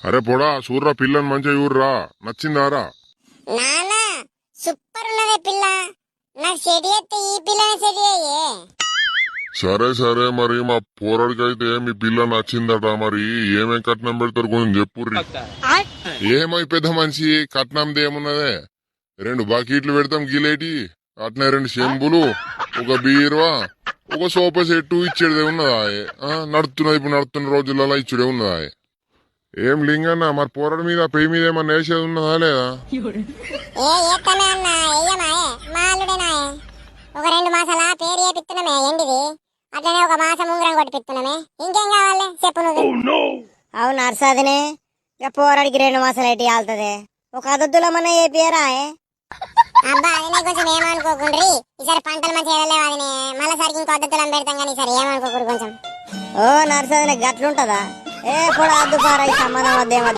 అరే పొడా సూర్రా పిల్లని మంచిగా చూర్రా నచ్చిందారా? నానా సూపర్ ఉన్నదే పిల్ల. నాకు సెడి ఎత్తే ఈ పిల్లనే సెడి అయ్యే. సరే సరే మరి మా పోరాడికైతే మీ పిల్ల నచ్చిందట. మరి ఏమేం కట్నం పెడతారు కొంచెం చెప్పుర్రి. ఏమై పెద్ద మనిషి కట్నంది ఏమున్నదే, 2 బకెట్లు పెడతాం గిలేటి, అట్నే 2 చెంబులు, ఒక బీరువా, ఒక సోఫా సెట్టు ఇచ్చేదే ఉన్నదా? నడుతున్నది ఇప్పుడు నడుతున్న రోజులలో ఇచ్చుడే ఉన్నదా? ఏం లింగన్న మరి పోరాడి మీద పెయి మీద ఏమన్నా వేసేది ఉన్నదా లేదా? ఏ ఏత్తమే అన్న ఎయ్యమాయే మా అల్లుడేనాయే. ఒక 2 మాసాల పేరు చేపిస్తున్నామే ఎండిది, అట్లనే ఒక మాసం ఉంగరం కొట్టిపిస్తున్నామే. ఇంకేం కావాలి చెప్పు నువ్వు. అవును నర్సాదినే, ఇక పోరాడికి 2 మాసాలు ఎట్టి ఆల్తదే, ఒక అదొద్దులో మన ఏపీరాయే. అబ్బా అదినే కొంచెం ఏమనుకోకుండ్రి, ఈసారి పంటలు మంచిగా వెళ్ళలేవు అదినే, మళ్ళీ సరికి ఇంకో పద్ధతులను పెడతాం కానీ ఈసారి ఏమనుకోకూడదు కొంచెం. ఓ నర్సాదినే గట్లుంటదా? ఏ పొడ అద్దు పారా, ఈ సంబంధం వద్దేమో.